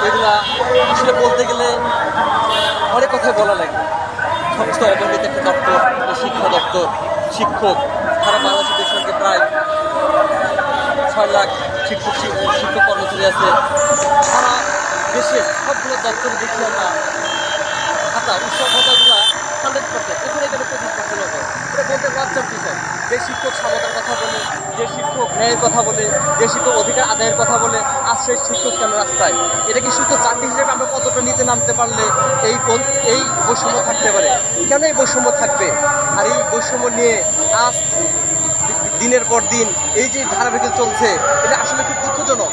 এগুলা আসলে বলতে গেলে অনেক কথাই বলা লাগে। সমস্ত অবহেলিত একটা দপ্তর, শিক্ষা দপ্তর, শিক্ষক, সারা বাংলাদেশের দেশের প্রায় 6 লাখ শিক্ষক কর্মচারী আছে। সারা দেশের সবগুলো দপ্তর দেখি আমরা খাতা উৎসব খাতাগুলা 100%, এখানে 25% হবে। এটা বলতে লজ্জার বিষয়। যে শিক্ষক সমতার কথা বলে, যে শিক্ষক ন্যায়ের কথা বলে, যে শিক্ষক অধিকার আদায়ের কথা বলে, আজ সেই শিক্ষক কেন রাস্তায়? এটা কি শুধু জাতি হিসেবে আমরা কতটা নিচে নামতে পারলে এই বৈষম্য থাকতে পারে? কেন এই বৈষম্য থাকবে? আর এই বৈষম্য নিয়ে আজ দিনের পর দিন এই যে ধারাবাহিক চলছে, এটা আসলে খুব দুঃখজনক।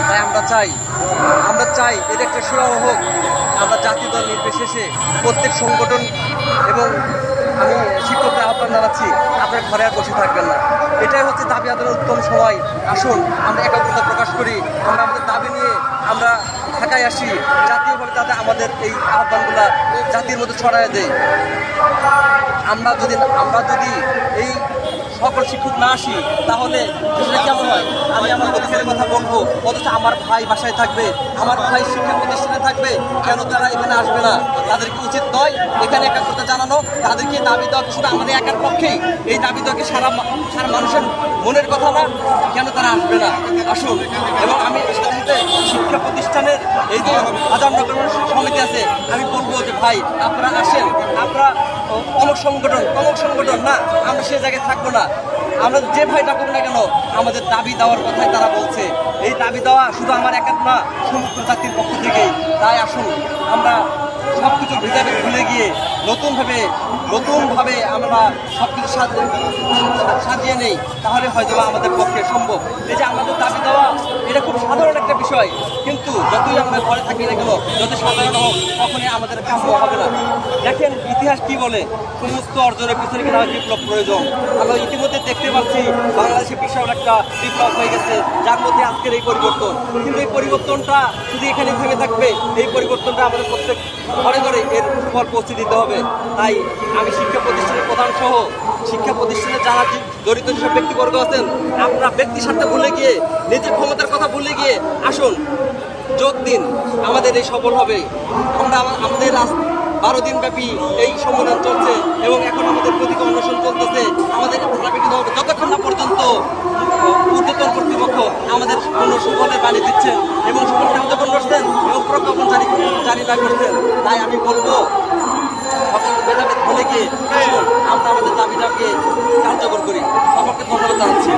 তাই আমরা চাই এটা একটা সুরাহা হোক। আমরা জাতীয় দল নির্বিশেষে প্রত্যেক সংগঠন এবং আমি শিক্ষকদের আহ্বান জানাচ্ছি, আপনারা ঘরে আর বসে থাকবেন না। এটাই হচ্ছে দাবি আদায়ের উত্তম সময়। আসুন আমরা একাগ্রতা প্রকাশ করি, আমরা আমাদের দাবি নিয়ে আমরা ঢাকায় আসি, জাতীয়ভাবে যাতে আমাদের এই আহ্বানগুলা জাতির মধ্যে ছড়ায় দেয়। আমরা যদি এই সকল শিক্ষক না আসি তাহলে বিষয়টা কেমন হয়? আমি আমার অধিকারের কথা বলবো, অথচ আমার ভাই বাসায় থাকবে, আমার ভাই শিক্ষা প্রতিষ্ঠানে থাকবে, কেন তারা এখানে আসবে না? তাদেরকে উচিত নয় এখানে একাগ্রতা জানানো, তাদেরকে দাবি দেওয়া শুধু আমাদের একার পক্ষেই, এই দাবি দেওয়াকে সারা মানুষের মনের কথা না, কেন তারা আসবে না? আসুন। এবং আমি সাথে সাথে শিক্ষা প্রতিষ্ঠানের এই যে আজাননগর সমিতি আছে, আমি বলবো যে ভাই আপনারা আসেন, আপনারা অমুক সংগঠন না, আমরা সে জায়গায় থাকবো না। আমরা যে ভাই ডাকুন না কেন, আমাদের দাবি দেওয়ার কথাই তারা বলছে। এই দাবি দেওয়া শুধু আমার একার না, সমগ্র জাতির পক্ষ থেকেই। তাই আসুন আমরা সবকিছু ভেদাভেদ ভুলে গিয়ে নতুনভাবে আমরা সবকিছু সাজিয়ে নেই, তাহলে হয়তো আমাদের পক্ষে সম্ভব। এই যে আমাদের দাবি দেওয়া, এটা খুব সাধারণ একটা বিষয়, কিন্তু যতই আমরা ঘরে থাকি না কেন, যত সাধারণ হোক, কখনই আমাদের কাম্য হবে না। দেখেন ইতিহাস কি বলে, সমস্ত অর্জনের পিছনে কিনা বিপ্লব প্রয়োজন। আমরা ইতিমধ্যে দেখতে পাচ্ছি বাংলাদেশে বিশাল একটা বিপ্লব হয়ে গেছে, যার মধ্যে আজকের এই পরিবর্তন। কিন্তু এই পরিবর্তনটা শুধু এখানে থেমে থাকবে, এই পরিবর্তনটা আমাদের প্রত্যেক ঘরে ঘরে এর ফল পৌঁছে দিতে হবে। তাই আমি শিক্ষা প্রতিষ্ঠানের প্রধান সহ শিক্ষা প্রতিষ্ঠানে যারা দরিদ্র যেসব ব্যক্তিবর্গ আছেন, আপনারা ব্যক্তি স্বার্থে ভুলে গিয়ে, নিজের ক্ষমতার কথা ভুলে গিয়ে আসুন, যোগ দিন, আমাদের এই সফল হবে। আমাদের 12 দিন ব্যাপী এই সম্মেলন চলছে এবং এখন আমাদের প্রতীক অন্বেষণ চলতেছে। আমাদের যতক্ষণ না পর্যন্ত ঊর্ধ্বতন কর্তৃপক্ষ আমাদের কোনো সুফলের বাণী দিচ্ছেন এবং সুফলকে উদযাপন করছেন এবং প্রজ্ঞাপন জারি না করছেন। তাই আমি বলবো ভেদাভেদ ভুলে গিয়ে আমরা আমাদের দাবিটাকে কার্যকর করি। সকলকে ধন্যবাদ জানাচ্ছি।